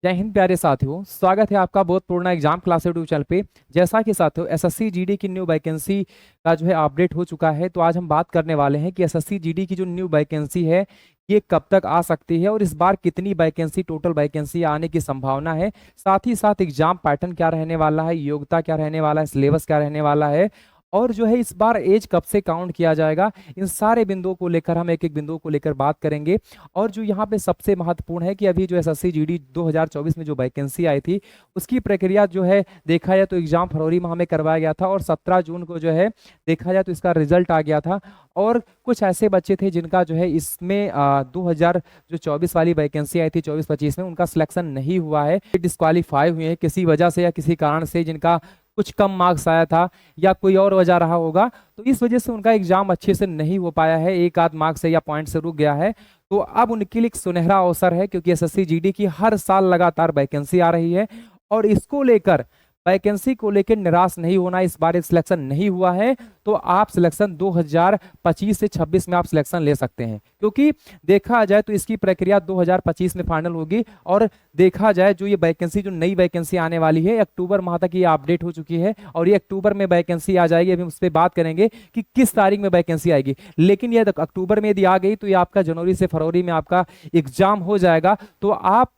जय हिंद प्यारे साथियों, स्वागत है आपका बहुत पूर्ण एग्जाम क्लास यूट्यूब चैनल पे। जैसा कि साथियों एसएससी जीडी की न्यू वैकेंसी का जो है अपडेट हो चुका है, तो आज हम बात करने वाले हैं कि एसएससी जीडी की जो न्यू वैकेंसी है ये कब तक आ सकती है और इस बार कितनी वैकेंसी टोटल वैकेंसी आने की संभावना है। साथ ही साथ एग्जाम पैटर्न क्या रहने वाला है, योग्यता क्या रहने वाला है, सिलेबस क्या रहने वाला है और जो है इस बार एज कब से काउंट किया जाएगा। इन सारे बिंदुओं को लेकर हम एक एक बिंदुओं को लेकर बात करेंगे। और जो यहाँ पे सबसे महत्वपूर्ण है कि अभी जो एसएससी जीडी 2024 में जो वैकेंसी आई थी उसकी प्रक्रिया जो है देखा जाए तो एग्जाम फरवरी माह में करवाया गया था और 17 जून को जो है देखा जाए तो इसका रिजल्ट आ गया था। और कुछ ऐसे बच्चे थे जिनका जो है इसमें 2024 वाली वैकेंसी आई थी 24-25 में, उनका सिलेक्शन नहीं हुआ है, डिस्क्वालीफाई हुए हैं किसी वजह से या किसी कारण से, जिनका कुछ कम मार्क्स आया था या कोई और वजह रहा होगा, तो इस वजह से उनका एग्जाम अच्छे से नहीं हो पाया है, एक आध मार्क्स से या पॉइंट से रुक गया है। तो अब उनके लिए एक सुनहरा अवसर है क्योंकि एसएससी जीडी की हर साल लगातार वैकेंसी आ रही है और इसको लेकर वैकेंसी को लेकर निराश नहीं होना। इस बार सिलेक्शन नहीं हुआ है तो आप सिलेक्शन 2025 से 26 में आप सिलेक्शन ले सकते हैं, क्योंकि देखा जाए तो इसकी प्रक्रिया 2025 में फाइनल होगी। और देखा जाए जो ये वैकेंसी जो नई वैकेंसी आने वाली है अक्टूबर माह तक ये अपडेट हो चुकी है और ये अक्टूबर में वैकेंसी आ जाएगी। अभी हम उस पर बात करेंगे कि किस तारीख में वैकेंसी आएगी, लेकिन ये अक्टूबर में यदि आ गई तो ये आपका जनवरी से फरवरी में आपका एग्जाम हो जाएगा। तो आप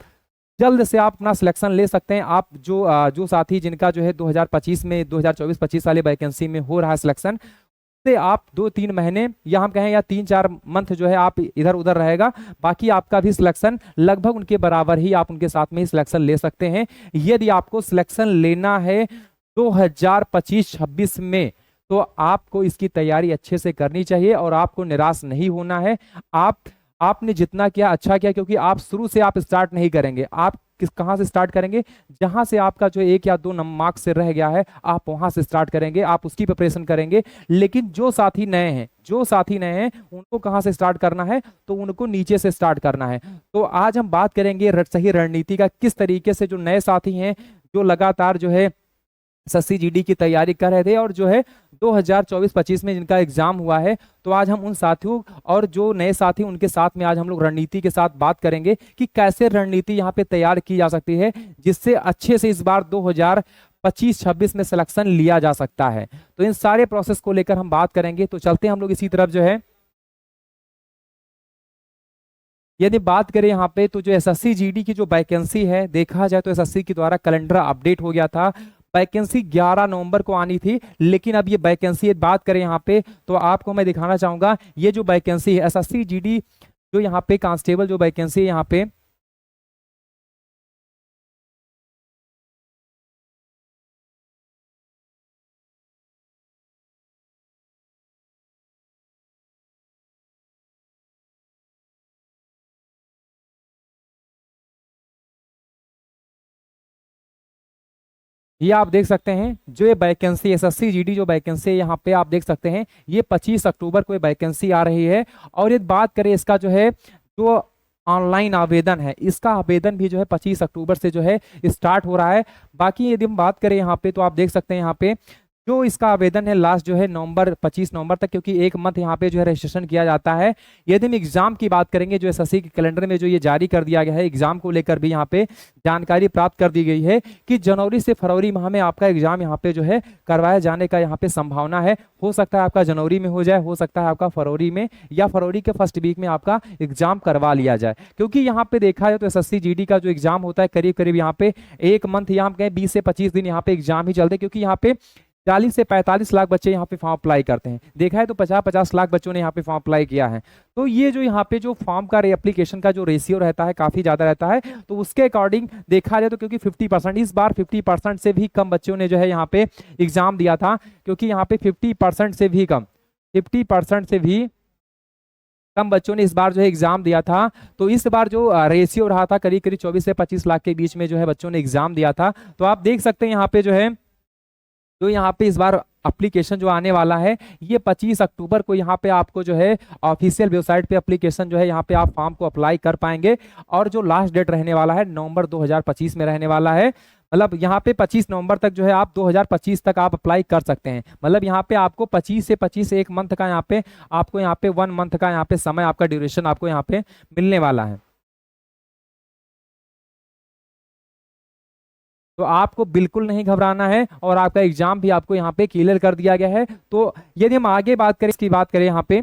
जल्द से आप अपना सिलेक्शन ले सकते हैं। आप जो साथी जिनका जो है 2025 में 2024-25 वाली वैकेंसी में हो रहा है सिलेक्शन, से आप 2-3 महीने या हम कहें या 3-4 मंथ जो है आप इधर उधर रहेगा, बाकी आपका भी सिलेक्शन लगभग उनके बराबर ही आप उनके साथ में ही सिलेक्शन ले सकते हैं। यदि आपको सिलेक्शन लेना है 2025-26 में तो आपको इसकी तैयारी अच्छे से करनी चाहिए और आपको निराश नहीं होना है। आपने जितना किया अच्छा किया, क्योंकि आप शुरू से आप स्टार्ट नहीं करेंगे। आप कहां से स्टार्ट करेंगे, जहां से आपका जो 1 या 2 मार्क्स से रह गया है आप वहां से स्टार्ट करेंगे, आप उसकी प्रिपरेशन करेंगे। लेकिन जो साथी नए हैं उनको कहां से स्टार्ट करना है, तो उनको नीचे से स्टार्ट करना है। तो आज हम बात करेंगे सही रणनीति का, किस तरीके से जो नए साथी हैं जो लगातार जो है एसएससी जीडी की तैयारी कर रहे थे और जो है 2024-25 में जिनका एग्जाम हुआ है, तो आज हम उन साथियों और जो नए साथी उनके साथ में आज हम लोग रणनीति के साथ बात करेंगे कि कैसे रणनीति यहाँ पे तैयार की जा सकती है जिससे अच्छे से इस बार 2025-26 में सिलेक्शन लिया जा सकता है। तो इन सारे प्रोसेस को लेकर हम बात करेंगे। तो चलते हैं हम लोग इसी तरफ जो है। यदि बात करें यहाँ पे तो जो एसएससी जीडी की जो वैकेंसी है देखा जाए तो एसएससी के द्वारा कैलेंडर अपडेट हो गया था। वैकेंसी 11 नवंबर को आनी थी, लेकिन अब ये वैकेंसी बात करें यहाँ पे तो आपको मैं दिखाना चाहूंगा ये जो वैकेंसी है एसएससी जीडी जो यहाँ पे कांस्टेबल जो वैकेंसी है यहाँ पे ये आप देख सकते हैं जो ये वैकेंसी एसएससी जीडी जो वैकेंसी यहाँ पे आप देख सकते हैं ये 25 अक्टूबर को ये वैकेंसी आ रही है। और ये बात करें इसका जो है जो ऑनलाइन आवेदन है, इसका आवेदन भी जो है 25 अक्टूबर से जो है स्टार्ट हो रहा है। बाकी यदि हम बात करें यहाँ पे तो आप देख सकते हैं यहाँ पे जो इसका आवेदन है लास्ट जो है 25 नवंबर तक, क्योंकि एक मंथ यहाँ पे जो है रजिस्ट्रेशन किया जाता है। यदि हम एग्जाम की बात करेंगे जो एसएससी के कैलेंडर में जो ये जारी कर दिया गया है एग्जाम को लेकर भी यहाँ पे जानकारी प्राप्त कर दी गई है कि जनवरी से फरवरी माह में आपका एग्जाम यहाँ पे जो है करवाया जाने का यहाँ पे संभावना है। हो सकता है आपका जनवरी में हो जाए, हो सकता है आपका फरवरी में या फरवरी के फर्स्ट वीक में आपका एग्जाम करवा लिया जाए, क्योंकि यहाँ पे देखा जाए तो एसएससी जीडी का जो एग्जाम होता है करीब करीब यहाँ पे एक मंथ या हम कहें 20 से 25 दिन यहाँ पे एग्जाम ही चलते हैं, क्योंकि यहाँ पे 40 से 45 लाख बच्चे यहाँ पे फॉर्म अप्लाई करते हैं। देखा है तो 50-50 लाख बच्चों ने यहाँ पे फॉर्म अप्लाई किया है। तो ये जो यहाँ पे जो फॉर्म का एप्लीकेशन का जो रेशियो रहता है काफी ज्यादा रहता है, तो उसके अकॉर्डिंग देखा जाए तो क्योंकि 50% इस बार 50% से भी कम बच्चों ने जो है यहाँ पे एग्जाम दिया था, क्योंकि यहाँ पे 50% से भी कम 50% से भी कम बच्चों ने इस बार जो है एग्जाम दिया था। तो इस बार जो रेशियो रहा था करीब करीब 24 से 25 लाख के बीच में जो है बच्चों ने एग्जाम दिया था। तो आप देख सकते हैं यहाँ पे जो यहाँ पे इस बार एप्लीकेशन जो आने वाला है ये 25 अक्टूबर को यहाँ पे आपको जो है ऑफिशियल वेबसाइट पे एप्लीकेशन जो है यहाँ पे आप फॉर्म को अप्लाई कर पाएंगे। और जो लास्ट डेट रहने वाला है नवंबर 2025 में रहने वाला है, मतलब यहाँ पे 25 नवंबर तक जो है आप 2025 तक आप अप्लाई कर सकते हैं। मतलब यहाँ पे आपको 25 से 25 एक मंथ का यहाँ पे आपको यहाँ पे 1 मंथ का यहाँ पे समय आपका ड्यूरेशन आपको यहाँ पे मिलने वाला है। तो आपको बिल्कुल नहीं घबराना है और आपका एग्जाम भी आपको यहाँ पे क्लियर कर दिया गया है। तो यदि हम आगे बात करें, इसकी बात करें यहाँ पे,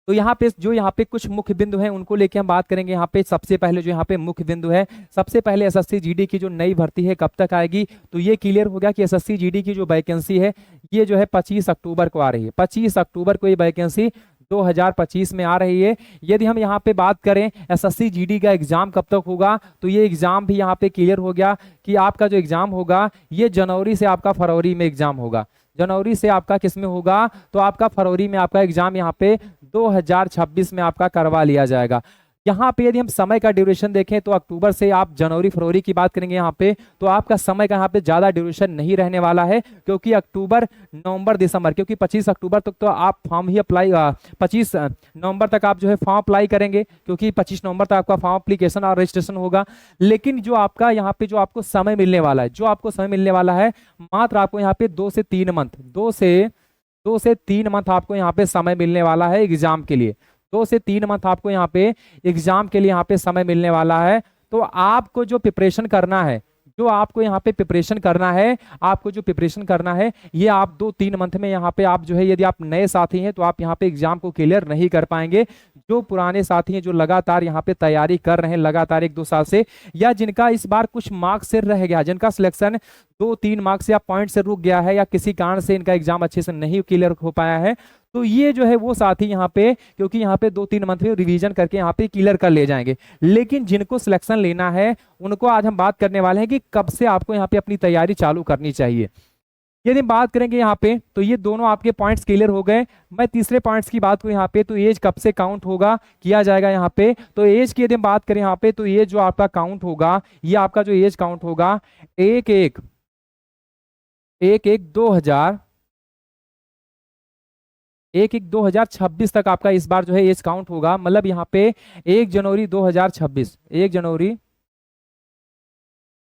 तो यहाँ पे जो यहाँ पे कुछ मुख्य बिंदु हैं उनको लेके हम बात करेंगे। यहाँ पे सबसे पहले जो यहाँ पे मुख्य बिंदु है, सबसे पहले एसएससी जीडी की जो नई भर्ती है कब तक आएगी, तो ये क्लियर हो गया कि एसएससी जीडी की जो वैकेंसी है ये जो है 25 अक्टूबर को आ रही है। 25 अक्टूबर को ये वैकेंसी 2025 में आ रही है। यदि हम यहाँ पे बात करें एसएससी जीडी का एग्जाम कब तक होगा, तो ये एग्जाम भी यहाँ पे क्लियर हो गया कि आपका जो एग्जाम होगा ये जनवरी से आपका फरवरी में एग्जाम होगा। जनवरी से आपका किस में होगा, तो आपका फरवरी में आपका एग्जाम यहाँ पे 2026 में आपका करवा लिया जाएगा। यहाँ पे यदि हम समय का ड्यूरेशन देखें तो अक्टूबर से आप जनवरी फरवरी की बात करेंगे यहाँ पे, तो आपका समय का यहाँ पे ज्यादा ड्यूरेशन नहीं रहने वाला है, क्योंकि अक्टूबर नवंबर दिसंबर, क्योंकि 25 अक्टूबर तक तो आप फॉर्म ही अप्लाई 25 नवंबर तक आप जो है फॉर्म अप्लाई करेंगे, क्योंकि 25 नवंबर तक आपका फॉर्म अप्लीकेशन और रजिस्ट्रेशन होगा। लेकिन जो आपका यहाँ पे जो आपको समय मिलने वाला है, जो आपको समय मिलने वाला है मात्र आपको यहाँ पे 2 से 3 मंथ, 2 से 3 मंथ आपको यहाँ पे समय मिलने वाला है एग्जाम के लिए। 2 से 3 मंथ आपको यहाँ पे एग्जाम के लिए यहाँ पे समय मिलने वाला है। तो आपको जो प्रिपरेशन करना है, जो आपको यहाँ पे प्रिपरेशन करना है, आपको जो प्रिपरेशन करना है ये आप 2-3 मंथ में यहाँ पे आप जो है, यदि आप नए साथी हैं तो आप यहाँ पे एग्जाम को क्लियर नहीं कर पाएंगे। जो पुराने साथी हैं जो लगातार यहाँ पे तैयारी कर रहे हैं लगातार 1-2 साल से, या जिनका इस बार कुछ मार्क्स से रह गया, जिनका सिलेक्शन 2-3 मार्क्स या पॉइंट से रुक गया है, या किसी कारण से इनका एग्जाम अच्छे से नहीं क्लियर हो पाया है, तो ये जो है वो साथी यहाँ पे, क्योंकि यहाँ पे 2-3 मंथ में रिवीजन करके यहाँ पे क्लियर कर ले जाएंगे। लेकिन जिनको सिलेक्शन लेना है उनको आज हम बात करने वाले हैं कि कब से आपको यहाँ पे अपनी तैयारी चालू करनी चाहिए। यदि हम बात करेंगे यहाँ पे, तो ये दोनों आपके पॉइंट्स क्लियर हो गए। मैं तीसरे पॉइंट्स की बात करूँ यहाँ पे, तो एज कब से काउंट होगा किया जाएगा यहाँ पे, तो एज की यदि हम बात करें यहाँ पे, तो ये जो आपका काउंट होगा, ये आपका जो एज काउंट होगा 1/1/2026 तक आपका इस बार जो है एज काउंट होगा। मतलब यहाँ पे 1 जनवरी 2026, 1 जनवरी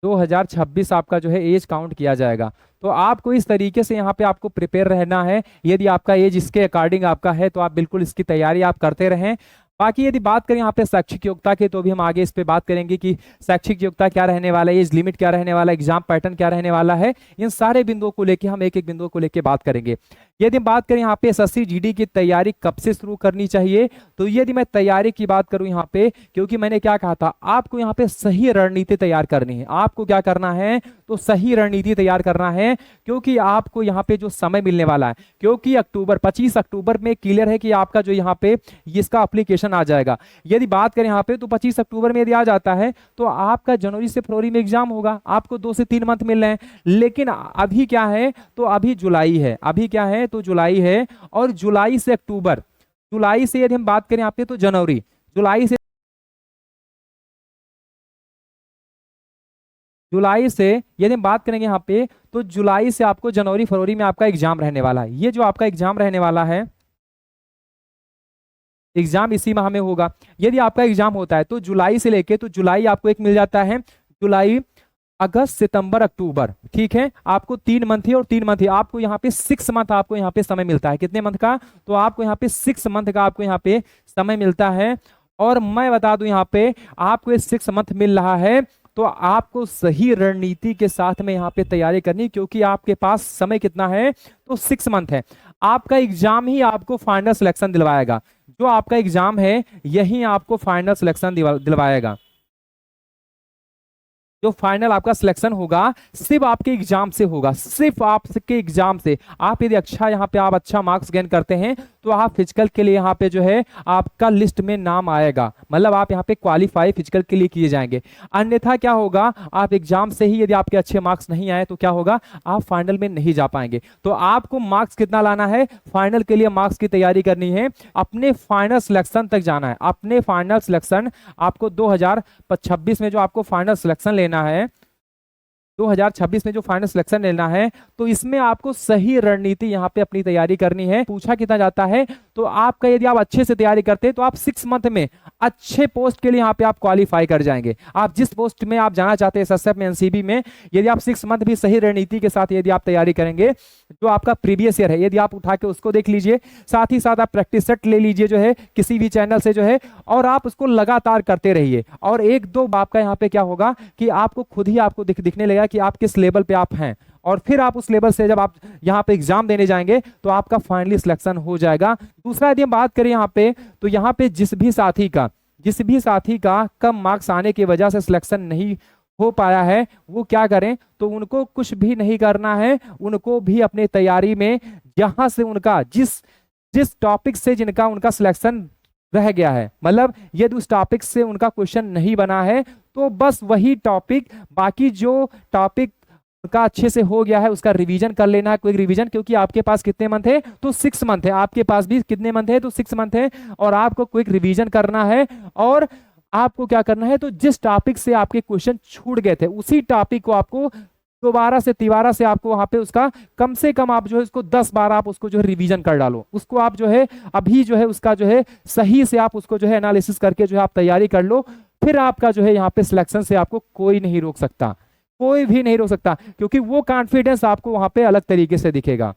2026 आपका जो है एज काउंट किया जाएगा। तो आपको इस तरीके से यहाँ पे आपको प्रिपेयर रहना है। यदि आपका एज इसके अकॉर्डिंग आपका है तो आप बिल्कुल इसकी तैयारी आप करते रहें। बाकी यदि बात करें यहाँ पे शैक्षिक योग्यता के, तो भी हम आगे इस पे बात करेंगे कि शैक्षिक योग्यता क्या रहने वाला है, एज लिमिट क्या रहने वाला है, एग्जाम पैटर्न क्या रहने वाला है। इन सारे बिंदुओं को लेके हम एक एक बिंदुओं को लेके बात करेंगे। यदि हम बात करें यहाँ पे एसएससी जीडी की तैयारी कब से शुरू करनी चाहिए, तो यदि मैं तैयारी की बात करूं यहाँ पे, क्योंकि मैंने क्या कहा था, आपको यहाँ पे सही रणनीति तैयार करनी है। आपको क्या करना है, तो सही रणनीति तैयार करना है, क्योंकि आपको यहाँ पे जो समय मिलने वाला है, क्योंकि 25 अक्टूबर में क्लियर है कि आपका जो यहाँ पे इसका एप्लीकेशन आ जाएगा। यदि बात करें यहाँ पे, तो 25 अक्टूबर में यदि आ जाता है तो आपका जनवरी से फरवरी में एग्जाम होगा, आपको 2 से 3 मंथ मिल रहे हैं। लेकिन अभी क्या है, तो अभी जुलाई है, अभी क्या है, तो जुलाई है, और जुलाई से अक्टूबर, जुलाई से यदि हम बात करें यहाँ पे, तो जनवरी, जुलाई से यदि हम बात करेंगे यहाँ पे, तो जुलाई से आपको जनवरी फरवरी में आपका एग्जाम रहने वाला है। ये जो आपका एग्जाम रहने वाला है, एग्जाम इसी माह में होगा। यदि आपका एग्जाम होता है तो जुलाई से लेके, तो जुलाई आपको एक मिल जाता है, जुलाई अगस्त सितंबर अक्टूबर, ठीक है, आपको 3 मंथ ही, और 3 मंथ ही आपको यहाँ पे 6 मंथ आपको यहाँ पे समय मिलता है। कितने मंथ का, तो आपको यहाँ पे 6 मंथ का आपको यहाँ पे समय मिलता है। और मैं बता दूं यहाँ पे आपको ये 6 मंथ मिल रहा है, तो आपको सही रणनीति के साथ में यहाँ पे तैयारी करनी, क्योंकि आपके पास समय कितना है, तो 6 मंथ है। आपका एग्जाम ही आपको फाइनल सिलेक्शन दिलवाएगा, जो आपका एग्जाम है यही आपको फाइनल सिलेक्शन दिलवाएगा। जो फाइनल आपका सिलेक्शन होगा सिर्फ आपके एग्जाम से होगा, सिर्फ आपके एग्जाम से। आप यदि यहाँ पे आप अच्छा मार्क्स गेन करते हैं तो आप फिजिकल के लिए यहाँ पे जो है आपका लिस्ट में नाम आएगा, मतलब आप यहाँ पे क्वालिफाई फिजिकल के लिए किए जाएंगे। अन्यथा क्या होगा, आप एग्जाम से ही यदि आपके अच्छे मार्क्स नहीं आए तो क्या होगा, आप फाइनल में नहीं जा पाएंगे। तो आपको मार्क्स कितना लाना है, फाइनल के लिए मार्क्स की तैयारी करनी है, अपने फाइनल सिलेक्शन तक जाना है। अपने फाइनल सिलेक्शन आपको 2026 में जो आपको फाइनल सिलेक्शन लेना है, 2026 में जो फाइनल सिलेक्शन लेना है, तो इसमें आपको सही रणनीति यहाँ पे अपनी तैयारी करनी है। पूछा कितना जाता है, तो आपका यदि आप अच्छे से तैयारी करते हैं तो आप 6 मंथ में अच्छे पोस्ट के लिए यहाँ पे आप क्वालिफाई कर जाएंगे। आप जिस पोस्ट में आप जाना चाहते हैं एसएसएफ में, एनसीबी में, यदि आप 6 मंथ भी सही रणनीति के साथ यदि आप तैयारी करेंगे, जो आपका प्रीवियस ईयर है यदि आप उठा के उसको देख लीजिए, साथ ही साथ आप प्रैक्टिस सेट ले लीजिए जो है किसी भी चैनल से जो है, और आप उसको लगातार करते रहिए। और एक दो आपका यहाँ पे क्या होगा कि आपको खुद ही आपको दिखने लगेगा कि आप किस लेवल पे आप हैं, और फिर आप उस लेवल से जब आप यहाँ पे एग्जाम देने जाएंगे तो आपका फाइनली सिलेक्शन हो जाएगा। दूसरा यदि हम बात करें यहाँ पे, तो यहाँ पे जिस भी साथी का कम मार्क्स आने की वजह से सिलेक्शन नहीं हो पाया है, वो क्या करें, तो उनको कुछ भी नहीं करना है, उनको भी अपने तैयारी में जहां से उनका जिस टॉपिक से जिनका उनका सिलेक्शन रह गया है, मतलब यदि उस टॉपिक से उनका क्वेश्चन नहीं बना है तो बस वही टॉपिक, बाकी जो टॉपिक का अच्छे से हो गया है उसका रिवीजन कर लेना है, क्विक रिवीजन। क्योंकि आपके पास कितने मंथ है, तो 6 मंथ है, आपके पास भी कितने मंथ है, तो 6 मंथ है, और आपको क्विक रिवीजन करना है। और आपको क्या करना है, तो जिस टॉपिक से आपके क्वेश्चन छूट गए थे उसी टॉपिक को आपको दोबारा से तिबारा से आपको वहां पे उसका कम से कम आप जो है उसको 10 बार आप उसको जो है रिवीजन कर डालो, उसको आप जो है अभी जो है उसका जो है सही से आप उसको जो है एनालिसिस करके जो है आप तैयारी कर लो। फिर आपका जो है यहाँ पे सिलेक्शन से आपको कोई नहीं रोक सकता, कोई भी नहीं रोक सकता, क्योंकि वो कॉन्फिडेंस आपको वहां पे अलग तरीके से दिखेगा।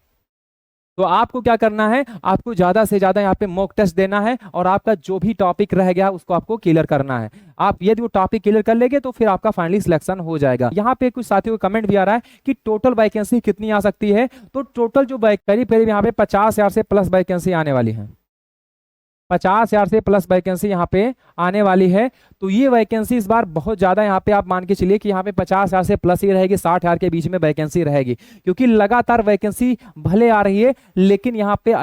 तो आपको क्या करना है, आपको ज्यादा से ज्यादा यहाँ पे मॉक टेस्ट देना है, और आपका जो भी टॉपिक रह गया उसको आपको क्लियर करना है। आप यदि वो टॉपिक क्लियर कर लेंगे तो फिर आपका फाइनली सिलेक्शन हो जाएगा। यहाँ पे कुछ साथियों का कमेंट भी आ रहा है कि टोटल वैकेंसी कितनी आ सकती है, तो टोटल जो करीब करीब यहाँ पे 50,000 से प्लस वैकेंसी आने वाली है, 50,000 से प्लस वैकेंसी यहाँ पे आने वाली है। तो ये वैकेंसी इस बार बहुत ज्यादा यहाँ पे आप मान के चलिए कि यहाँ पे 50,000 से प्लस ही रहेगी, 60,000 के बीच में वैकेंसी रहेगी, क्योंकि लगातार वैकेंसी भले आ रही है, लेकिन यहाँ पे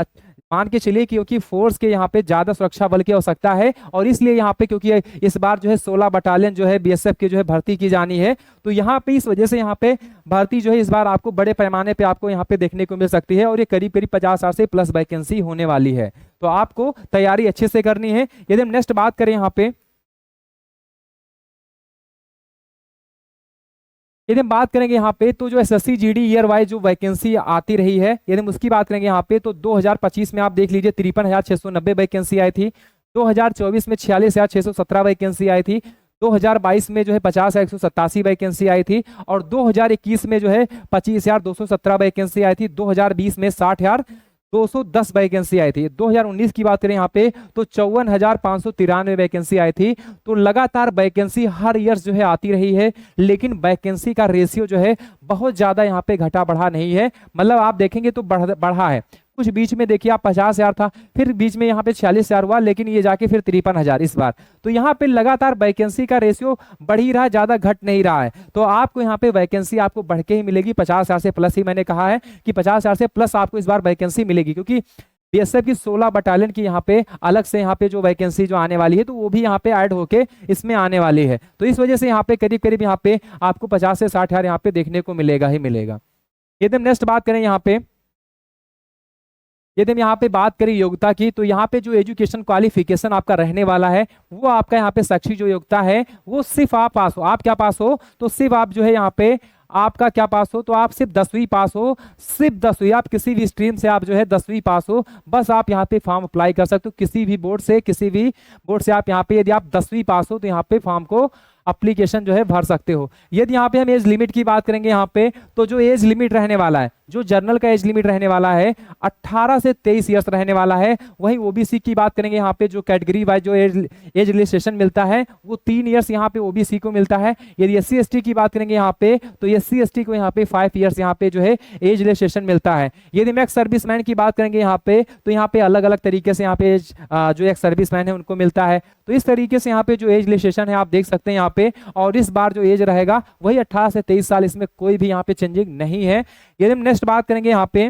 मान के चलिए क्योंकि फोर्स के यहाँ पे ज्यादा सुरक्षा बल की आवश्यकता है, और इसलिए यहाँ पे क्योंकि इस बार जो है 16 बटालियन जो है बीएसएफ की जो है भर्ती की जानी है, तो यहाँ पे इस वजह से यहाँ पे भर्ती जो है इस बार आपको बड़े पैमाने पे आपको यहाँ पे देखने को मिल सकती है, और ये करीब करीब 50,000 से प्लस वैकेंसी होने वाली है। तो आपको तैयारी अच्छे से करनी है। यदि हम नेक्स्ट बात करें यहाँ पे, यदि हम बात करेंगे यहाँ पे, तो जो एसएससी जीडी ईयर वाइज जो वैकेंसी आती रही है, यदि हम उसकी बात करेंगे यहाँ पे, तो 2025 में आप देख लीजिए 53,690 वैकेंसी आई थी, 2024 में 46,617 वैकेंसी आई थी, 2022 में जो है 50,187 वैकेंसी आई थी, और 2021 में जो है 25,217 वैकेंसी आई थी, 2020 में 60,210 वैकेंसी आई थी, 2019 की बात करें यहाँ पे तो 54,593 वैकेंसी आई थी। तो लगातार वैकेंसी हर ईयर जो है आती रही है, लेकिन वैकेंसी का रेशियो जो है बहुत ज्यादा यहाँ पे घटा बढ़ा नहीं है, मतलब आप देखेंगे तो बढ़ा है। कुछ बीच में देखिए आप 50,000 था, फिर बीच में यहाँ पे 46,000 हुआ, लेकिन ये जाके फिर 53,000 इस बार। तो यहाँ पे लगातार वैकेंसी का रेशियो बढ़ ही रहा है, ज्यादा घट नहीं रहा है। तो आपको यहाँ पे वैकेंसी आपको बढ़ के ही मिलेगी, 50,000 से प्लस ही मैंने कहा है कि 50,000 से प्लस आपको इस बार वैकेंसी मिलेगी, क्योंकि बीएसएफ की 16 बटालियन की यहाँ पे अलग से यहाँ पे जो वैकेंसी जो आने वाली है, तो वो भी यहाँ पे ऐड होके इसमें आने वाली है। तो इस वजह से यहाँ पे करीब करीब यहाँ पे आपको 50 से 60,000 यहाँ पे देखने को मिलेगा ही मिलेगा। यदि हम नेक्स्ट बात करें यहाँ पे, यदि हम यहाँ पे बात करें योग्यता की, तो यहाँ पे जो एजुकेशन क्वालिफिकेशन आपका रहने वाला है, वो आपका यहाँ पे शैक्षिक जो योग्यता है वो सिर्फ आप पास हो। आप क्या पास हो, तो सिर्फ आप जो है यहाँ पे आपका क्या पास हो, तो आप सिर्फ 10वीं पास हो, सिर्फ 10वीं, आप किसी भी स्ट्रीम से आप जो है 10वीं पास हो, बस आप यहाँ पे फॉर्म अप्लाई कर सकते हो किसी भी बोर्ड से, किसी भी बोर्ड से आप यहाँ पे, यदि आप 10वीं पास हो तो यहाँ पे फॉर्म को एप्लीकेशन जो है भर सकते हो। यदि यहाँ पे हम एज लिमिट की बात करेंगे यहाँ पे, तो जो एज लिमिट रहने वाला है, जो जर्नल का एज लिमिट रहने वाला है 18 से 23 ईयर्स रहने वाला है। वहीं ओबीसी की बात करेंगे यहाँ पे, जो कैटेगरी वाइज जो एज रिलैक्सेशन मिलता है वो 3 ईयर्स यहाँ पे ओबीसी को मिलता है। यदि एससी एसटी की बात करेंगे यहाँ पे, तो एससी एसटी को यहाँ पे 5 ईयर्स यहाँ पे जो है एज रिलैक्सेशन मिलता है। यदि हम एक्स सर्विसमैन की बात करेंगे यहाँ पे, तो यहाँ पे अलग अलग तरीके से यहाँ पे जो एक्स सर्विसमैन है उनको मिलता है। तो इस तरीके से यहाँ पे जो एज रिलैक्सेशन है आप देख सकते हैं यहाँ पे, और इस बार जो एज रहेगा वही 18 से 23 साल, इसमें कोई भी यहाँ पे चेंजिंग नहीं है। यदि हम नेक्स्ट बात करेंगे यहाँ पे,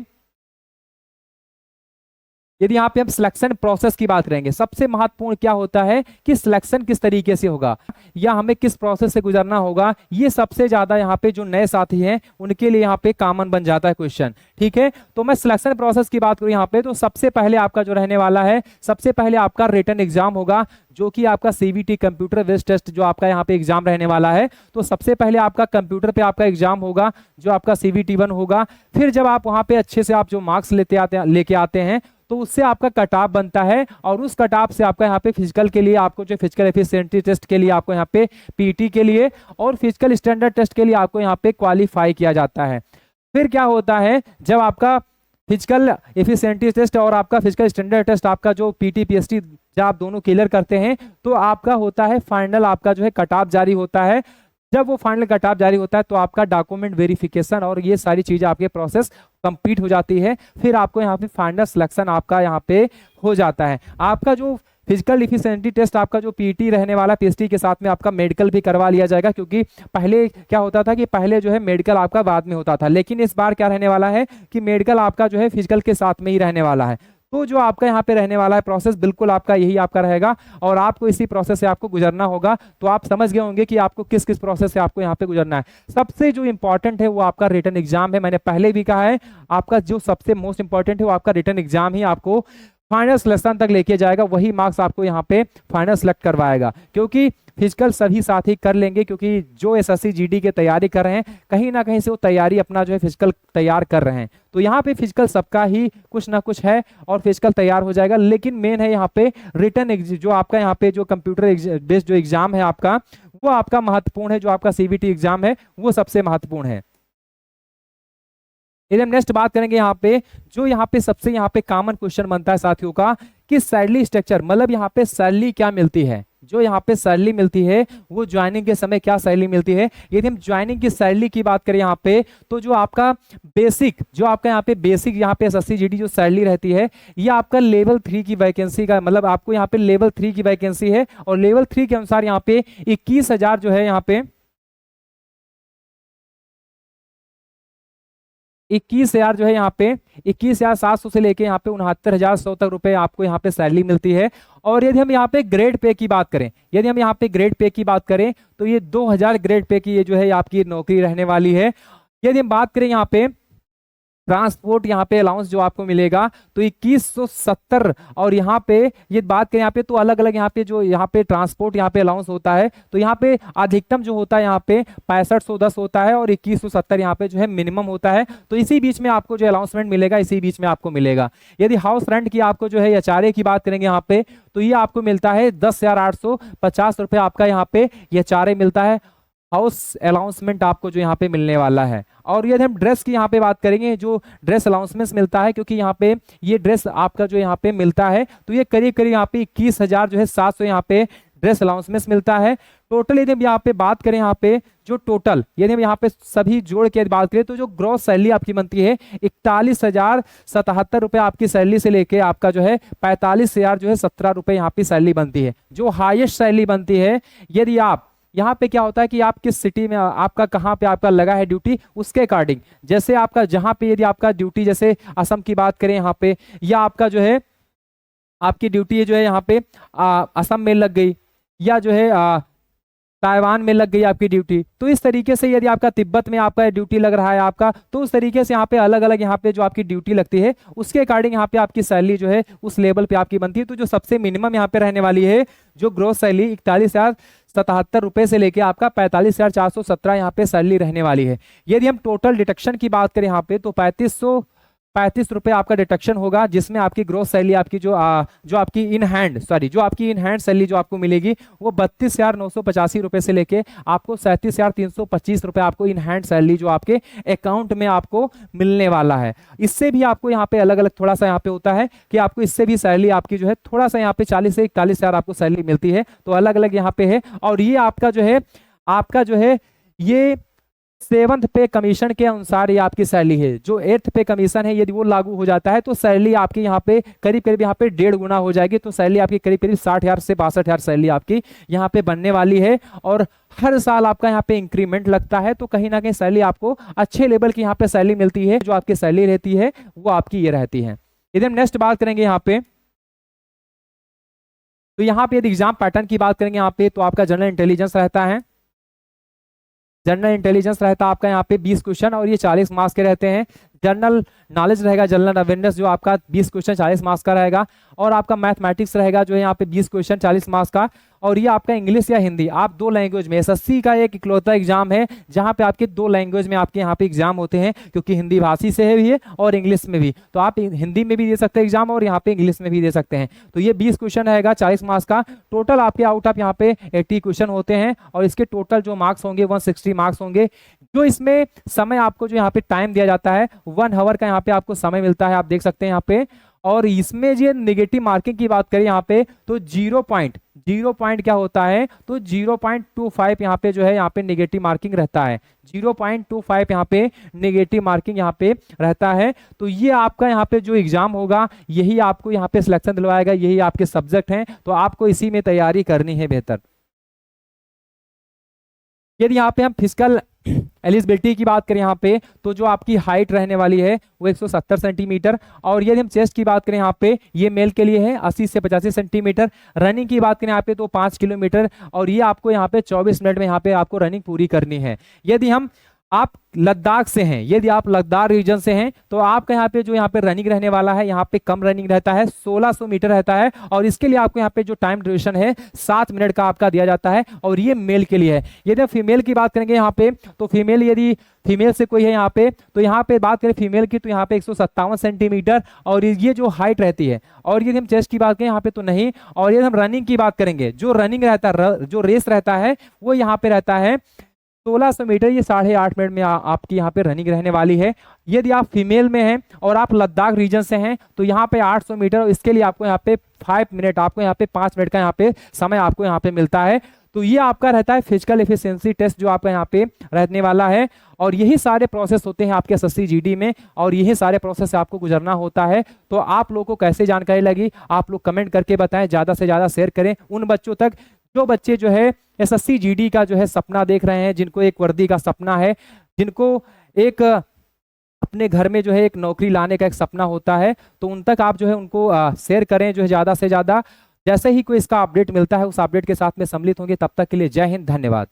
यदि यहाँ पे हम सिलेक्शन प्रोसेस की बात करेंगे, सबसे महत्वपूर्ण क्या होता है कि सिलेक्शन किस तरीके से होगा या हमें किस प्रोसेस से गुजरना होगा, ये सबसे ज्यादा यहाँ पे जो नए साथी हैं उनके लिए यहाँ पे कॉमन बन जाता है क्वेश्चन। ठीक है, तो मैं सिलेक्शन प्रोसेस की बात करूं यहाँ पे, तो सबसे पहले आपका जो रहने वाला है, सबसे पहले आपका रिटन एग्जाम होगा, जो कि आपका सीबीटी कंप्यूटर बेस्ड टेस्ट जो आपका यहाँ पे एग्जाम रहने वाला है। तो सबसे पहले आपका कंप्यूटर पे आपका एग्जाम होगा जो आपका सीबीटी 1 होगा। फिर जब आप वहां पे अच्छे से आप जो मार्क्स लेके आते हैं तो उससे आपका कट ऑफ बनता है, और उस कट ऑफ से आपका यहाँ पे फिजिकल के लिए आपको जो फिजिकल एफिशिएंसी टेस्ट के लिए आपको यहाँ पे पीटी के लिए और फिजिकल स्टैंडर्ड टेस्ट के लिए आपको यहाँ पे क्वालिफाई किया जाता है। फिर क्या होता है, जब आपका फिजिकल एफिशिएंसी टेस्ट और आपका फिजिकल स्टैंडर्ड टेस्ट आपका जो पीटी पीएसटी जब आप दोनों क्लियर करते हैं तो आपका होता है फाइनल आपका जो है कट ऑफ जारी होता है। जब वो फाइनल कट ऑफ जारी होता है तो आपका डॉक्यूमेंट वेरिफिकेशन और ये सारी चीजें आपके प्रोसेस कंप्लीट हो जाती है। फिर आपको यहाँ पे फाइनल सिलेक्शन आपका यहाँ पे हो जाता है। आपका जो फिजिकल एफिशिएंसी टेस्ट आपका जो पीटी रहने वाला, पीएसटी के साथ में आपका मेडिकल भी करवा लिया जाएगा, क्योंकि पहले क्या होता था कि पहले जो है मेडिकल आपका बाद में होता था, लेकिन इस बार क्या रहने वाला है कि मेडिकल आपका जो है फिजिकल के साथ में ही रहने वाला है। तो जो आपका यहाँ पे रहने वाला है प्रोसेस बिल्कुल आपका यही आपका रहेगा और आपको इसी प्रोसेस से आपको गुजरना होगा। तो आप समझ गए होंगे कि आपको किस किस प्रोसेस से आपको यहाँ पे गुजरना है। सबसे जो इंपॉर्टेंट है वो आपका रिटन एग्जाम है। मैंने पहले भी कहा है आपका जो सबसे मोस्ट इंपॉर्टेंट है वो आपका रिटन एग्जाम ही आपको फाइनल सिलेक्शन तक लेके जाएगा, वही मार्क्स आपको यहाँ पे फाइनल सेलेक्ट करवाएगा। क्योंकि फिजिकल सभी साथी कर लेंगे, क्योंकि जो एसएससी जीडी की तैयारी कर रहे हैं कहीं ना कहीं से वो तैयारी अपना जो है फिजिकल तैयार कर रहे हैं। तो यहाँ पे फिजिकल सबका ही कुछ ना कुछ है और फिजिकल तैयार हो जाएगा, लेकिन मेन है यहाँ पे रिटन जो आपका यहाँ पे जो कंप्यूटर बेस्ड जो एग्जाम है आपका, वो आपका महत्वपूर्ण है। जो आपका सीबीटी एग्जाम है वो सबसे महत्वपूर्ण है। यदि हम नेक्स्ट बात करेंगे यहाँ पे, जो यहाँ पे सबसे यहाँ पे कॉमन क्वेश्चन बनता है साथियों का कि सैलरी स्ट्रक्चर, मतलब यहाँ पे सैलरी क्या मिलती है, जो यहाँ पे सैलरी मिलती है वो ज्वाइनिंग के समय क्या सैलरी मिलती है। यदि हम ज्वाइनिंग की सैलरी की बात करें यहाँ पे, तो जो आपका बेसिक जो आपका यहाँ पे बेसिक यहाँ पे एसएससी जीडी जो सैलरी रहती है ये आपका लेवल 3 की वैकेंसी का, मतलब आपको यहाँ पे लेवल 3 की वैकेंसी है और लेवल 3 के अनुसार यहाँ पे 21,000 जो है यहाँ पे 21,000 जो है यहाँ पे 21,700 से लेके यहाँ पे 69,100 तक रुपए आपको यहाँ पे सैलरी मिलती है। और यदि हम यहाँ पे ग्रेड पे की बात करें, यदि हम यहाँ पे ग्रेड पे की बात करें तो ये 2,000 ग्रेड पे की ये जो है आपकी नौकरी रहने वाली है। यदि हम बात करें यहाँ पे ट्रांसपोर्ट यहाँ पे अलाउंस जो आपको मिलेगा तो 2170, और यहाँ पे ये बात करें यहाँ पे तो अलग अलग यहाँ पे जो यहाँ पे ट्रांसपोर्ट यहाँ पे अलाउंस होता है, तो यहाँ पे अधिकतम जो होता है यहाँ पे 6510 होता है और 2170 यहाँ पे जो है मिनिमम होता है। तो इसी बीच में आपको जो अलाउंसमेंट मिलेगा इसी बीच में आपको मिलेगा। यदि हाउस रेंट की आपको जो है एचआरए की बात करेंगे यहाँ पे, तो ये आपको मिलता है 10,850 रुपये आपका यहाँ पे एचआरए मिलता है। हाउस अलाउंसमेंट आपको जो यहाँ पे मिलने वाला है। और यदि हम ड्रेस की यहाँ पे बात करेंगे, जो ड्रेस अलाउंसमेंट मिलता है, क्योंकि यहाँ पे ये ड्रेस आपका जो यहाँ पे मिलता है तो ये करीब करीब यहाँ पे 21,000 जो है 700 यहाँ पे ड्रेस अलाउंसमेंट मिलता है। टोटल यदि हम यहाँ पे बात करें, यहाँ पे जो टोटल यदि हम यहाँ पे सभी जोड़ के बात करें तो जो ग्रॉस सैलरी आपकी बनती है 41,077 रुपये आपकी सैलरी से लेके आपका जो है 45,000 जो है 17 रुपये यहाँ पे सैलरी बनती है। जो हाईएस्ट सैलरी बनती है, यदि आप यहाँ पे क्या होता है कि आप किस सिटी में आपका कहाँ पे आपका लगा है ड्यूटी, उसके अकॉर्डिंग जैसे आपका जहाँ पे यदि आपका ड्यूटी जैसे असम की बात करें यहाँ पे, या आपका जो है आपकी ड्यूटी जो है यहाँ पे असम में लग गई, या जो है ताइवान में लग गई आपकी ड्यूटी, तो इस तरीके से यदि आपका तिब्बत में आपका ड्यूटी लग रहा है आपका, तो उस तरीके से यहाँ पे अलग अलग यहाँ पे जो आपकी ड्यूटी लगती है उसके अकॉर्डिंग यहाँ पे आपकी सैलरी जो है उस लेवल पे आपकी बनती है। तो जो सबसे मिनिमम यहाँ पे रहने वाली है जो ग्रोस सैलरी 41,077 रुपए से लेके आपका 45,417 यहाँ पे सैलरी रहने वाली है। यदि हम टोटल डिडक्शन की बात करें यहाँ पे तो 35 रुपए आपका डिडक्शन होगा, जिसमें आपकी ग्रोस सैलरी आपकी जो आपकी इन हैंड सैलरी जो आपको मिलेगी वो 32,985 रुपए से लेके आपको 37,325 रुपए आपको इन हैंड सैलरी जो आपके अकाउंट में आपको मिलने वाला है। इससे भी आपको यहाँ पे अलग अलग थोड़ा सा यहाँ पे होता है कि आपको इससे भी सैलरी आपकी जो है थोड़ा सा यहाँ पे 40 से 41,000 आपको सैलरी मिलती है। तो अलग अलग यहाँ पे है। और ये आपका जो है ये 7th पे कमीशन के अनुसार ये आपकी सैलरी है। जो 8th पे कमीशन है यदि वो लागू हो जाता है तो सैलरी आपकी यहाँ पे करीब यहाँ पे 1.5 गुना हो जाएगी। तो सैलरी आपकी करीब 60,000 से 62,000 सैलरी आपकी यहाँ पे बनने वाली है। और हर साल आपका यहाँ पे इंक्रीमेंट लगता है, तो कहीं ना कहीं सैलरी आपको अच्छे लेवल की यहाँ पे सैलरी मिलती है। जो आपकी सैलरी रहती है वो आपकी ये रहती है। यदि हम नेक्स्ट बात करेंगे यहाँ पे, तो यहाँ पे यदि एग्जाम पैटर्न की बात करेंगे यहाँ पे, तो आपका जनरल इंटेलिजेंस रहता है। जनरल इंटेलिजेंस रहता है आपका यहाँ पे 20 क्वेश्चन और ये 40 मार्क्स के रहते हैं। जनरल नॉलेज रहेगा, जनरल अवेयरनेस जो आपका 20 क्वेश्चन 40 मार्क्स का रहेगा। और आपका मैथमेटिक्स रहेगा जो है यहाँ पे 20 क्वेश्चन 40 मार्क्स का। और ये आपका इंग्लिश या हिंदी, आप 2 लैंग्वेज में, एसएससी का एक इकलौता एग्जाम है जहाँ पे आपके 2 लैंग्वेज में आपके यहाँ पे एग्जाम होते हैं, क्योंकि हिंदी भाषी से है भी है और इंग्लिश में भी। तो आप हिंदी में भी दे सकते हैं एग्जाम और यहाँ पे इंग्लिश में भी दे सकते हैं। तो ये 20 क्वेश्चन रहेगा 40 मार्क्स का। टोटल आपके आउट ऑफ यहाँ पे 80 क्वेश्चन होते हैं और इसके टोटल जो मार्क्स होंगे 160 मार्क्स होंगे। जो इसमें समय आपको जो यहाँ पे टाइम दिया जाता है 1 आवर का यहाँ पे आपको समय मिलता है, आप देख सकते हैं यहाँ पे। और इसमें ये नेगेटिव मार्किंग की बात करें यहाँ पे, तो 0 पॉइंट क्या होता है, तो 0.25 यहाँ पे जो है यहाँ पे नेगेटिव मार्किंग रहता है। 0.25 यहाँ पे नेगेटिव मार्किंग यहाँ पे रहता है। तो ये आपका यहाँ पे जो एग्जाम होगा यही आपको यहाँ पे सिलेक्शन दिलवाएगा, यही आपके सब्जेक्ट हैं, तो आपको इसी में तैयारी करनी है बेहतर। यदि यहाँ पे हम फिजिकल एलिजिबिलिटी की बात करें यहाँ पे, तो जो आपकी हाइट रहने वाली है वो 170 सेंटीमीटर। और यदि हम चेस्ट की बात करें यहाँ पे, ये मेल के लिए है 80 से 85 सेंटीमीटर। रनिंग की बात करें यहाँ पे तो 5 किलोमीटर, और ये आपको यहाँ पे 24 मिनट में यहाँ पे आपको रनिंग पूरी करनी है। यदि हम आप लद्दाख से हैं, यदि आप लद्दाख रीजन से हैं, तो आपका यहाँ पे जो यहाँ पे रनिंग रहने वाला है, यहाँ पे कम रनिंग रहता है, 1600 मीटर रहता है। और इसके लिए आपको यहाँ पे जो टाइम ड्यूरेशन है 7 मिनट का आपका दिया जाता है, और ये मेल के लिए है। यदि फीमेल की बात करेंगे यहाँ पे, तो फीमेल यदि फीमेल से कोई है यहाँ पे, तो यहाँ पे बात करें फीमेल की, तो यहाँ पे 157 सेंटीमीटर और ये जो हाइट रहती है। और यदि हम चेस्ट की बात करें यहाँ पे तो नहीं। और यदि हम रनिंग की बात करेंगे, जो रनिंग रहता है, जो रेस रहता है वो यहाँ पे रहता है 1600 मीटर, ये 8.5 मिनट में आपकी यहाँ पे रनिंग रहने वाली है। यदि आप फीमेल में हैं और आप लद्दाख रीजन से हैं, तो यहाँ पे 800 मीटर, और इसके लिए आपको यहाँ पे 5 मिनट, आपको यहाँ पे 5 मिनट का यहाँ पे समय आपको यहाँ पे मिलता है। तो ये आपका रहता है फिजिकल एफिशिएंसी टेस्ट जो आपका यहाँ पे रहने वाला है। और यही सारे प्रोसेस होते हैं आपके एसएससी जीडी में, और यही सारे प्रोसेस आपको गुजरना होता है। तो आप लोगों को कैसे जानकारी लगी, आप लोग कमेंट करके बताएं, ज़्यादा से ज़्यादा शेयर करें उन बच्चों तक जो बच्चे जो है एसएससी जीडी का जो है सपना देख रहे हैं, जिनको एक वर्दी का सपना है, जिनको एक अपने घर में जो है एक नौकरी लाने का एक सपना होता है। तो उन तक आप जो है उनको शेयर करें जो है ज़्यादा से ज़्यादा। जैसे ही कोई इसका अपडेट मिलता है उस अपडेट के साथ में सम्मिलित होंगे। तब तक के लिए जय हिंद, धन्यवाद।